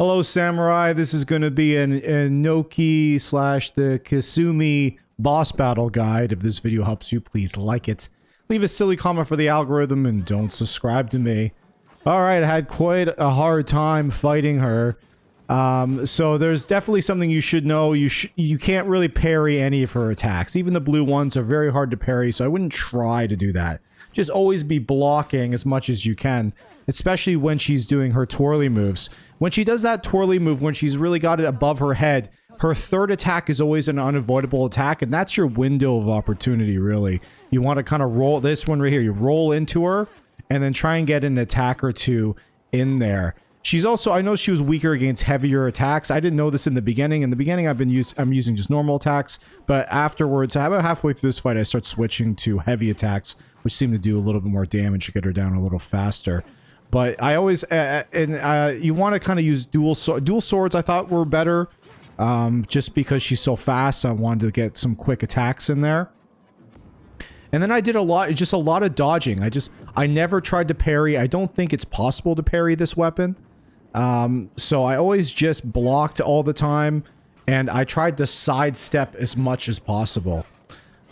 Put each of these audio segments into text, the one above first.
Hello, Samurai. This is going to be an Inoki slash the Kitsune boss battle guide. If this video helps you, please like it. Leave a silly comment for the algorithm and don't subscribe to me. Alright, I had quite a hard time fighting her. So there's definitely something you should know. You can't really parry any of her attacks. Even the blue ones are very hard to parry, so I wouldn't try to do that. Just always be blocking as much as you can, especially when she's doing her twirly moves. When she does that twirly move, when she's really got it above her head, her third attack is always an unavoidable attack, and that's your window of opportunity, really. You want to kind of roll this one right here. You roll into her, and then try and get an attack or two in there. She's also, I know she was weaker against heavier attacks. I didn't know this in the beginning. In the beginning, I'm using just normal attacks, but afterwards, about halfway through this fight, I start switching to heavy attacks, which seem to do a little bit more damage to get her down a little faster. But I always, you want to kind of use dual swords. I thought were better, just because she's so fast. I wanted to get some quick attacks in there. And then I did a lot of dodging. I never tried to parry. I don't think it's possible to parry this weapon. So I always just blocked all the time, and I tried to sidestep as much as possible.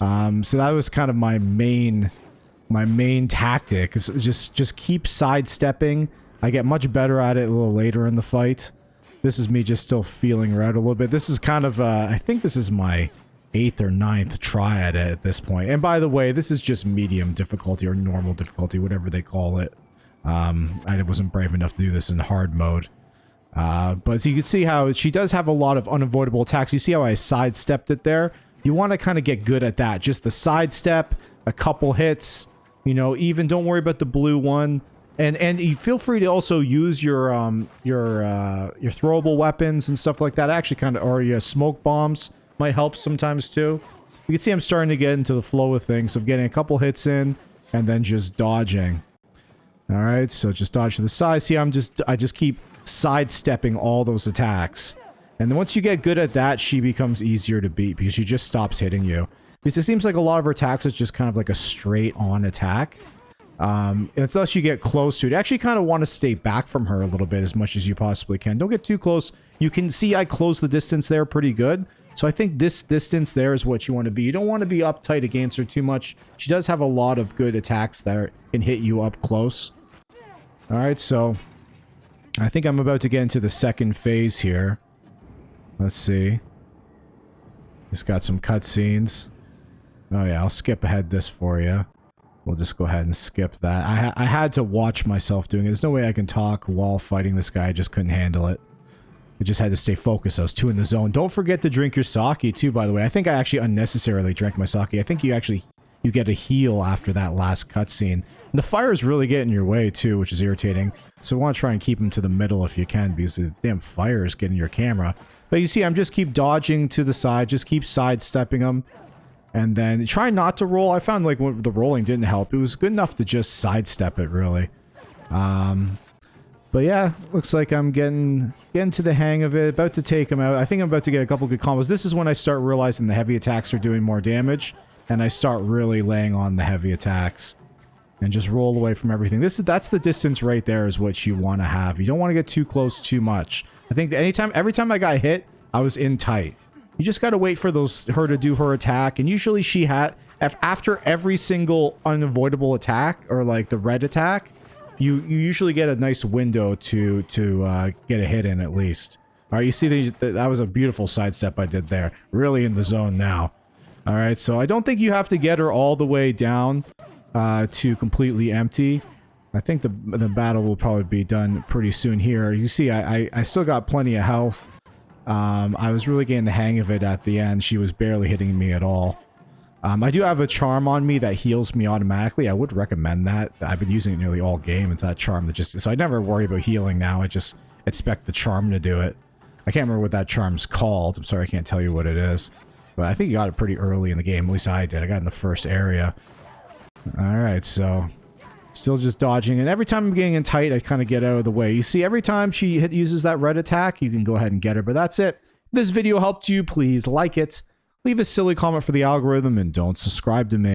So that was kind of my main tactic, is just keep sidestepping. I get much better at it a little later in the fight. This is me just still feeling her out a little bit. This is kind of, I think this is my 8th or 9th try at it at this point. And by the way, this is just medium difficulty or normal difficulty, whatever they call it. I wasn't brave enough to do this in hard mode. But so you can see how she does have a lot of unavoidable attacks. You see how I sidestepped it there? You want to kind of get good at that. Just the sidestep, a couple hits, you know, even don't worry about the blue one. And you feel free to also use your throwable weapons and stuff like that. Actually kind of, or your smoke bombs might help sometimes too. You can see I'm starting to get into the flow of things, of getting a couple hits in and then just dodging. Alright, so just dodge to the side. See, I just keep sidestepping all those attacks. And then once you get good at that, she becomes easier to beat because she just stops hitting you. Because it seems like a lot of her attacks is just kind of like a straight on attack. Unless you get close to it. You actually kind of want to stay back from her a little bit as much as you possibly can. Don't get too close. You can see I closed the distance there pretty good. So I think this distance there is what you want to be. You don't want to be uptight against her too much. She does have a lot of good attacks that can hit you up close. Alright, so I think I'm about to get into the second phase here. Let's see. Just got some cutscenes. Oh yeah, I'll skip ahead this for you. We'll just go ahead and skip that. I had to watch myself doing it. There's no way I can talk while fighting this guy. I just couldn't handle it. I just had to stay focused. I was too in the zone. Don't forget to drink your sake too, by the way. I think I actually unnecessarily drank my sake. I think you get a heal after that last cutscene. And the fire is really getting in your way too, which is irritating. So I want to try and keep them to the middle if you can, because the damn fire is getting your camera. But you see, I'm just keep dodging to the side, just keep sidestepping them. And then try not to roll. I found like when the rolling didn't help. It was good enough to just sidestep it, really. But yeah, looks like I'm getting to the hang of it. About to take him out. I think I'm about to get a couple good combos. This is when I start realizing the heavy attacks are doing more damage. And I start really laying on the heavy attacks. And just roll away from everything. That's the distance right there is what you want to have. You don't want to get too close too much. I think that every time I got hit, I was in tight. You just gotta wait for her to do her attack, and usually she had, after every single unavoidable attack, or like the red attack, you usually get a nice window to get a hit in at least. Alright, you see that was a beautiful sidestep I did there. Really in the zone now. Alright, so I don't think you have to get her all the way down to completely empty. I think the battle will probably be done pretty soon here. You see, I still got plenty of health. I was really getting the hang of it at the end. She was barely hitting me at all. I do have a charm on me that heals me automatically. I would recommend that. I've been using it nearly all game. It's that charm that just... So I never worry about healing now. I just expect the charm to do it. I can't remember what that charm's called. I'm sorry, I can't tell you what it is. But I think you got it pretty early in the game. At least I did. I got in the first area. Alright, so... Still just dodging, and every time I'm getting in tight, I kind of get out of the way. You see, every time she uses that red attack, you can go ahead and get her, but that's it. If this video helped you, please like it, leave a silly comment for the algorithm, and don't subscribe to me.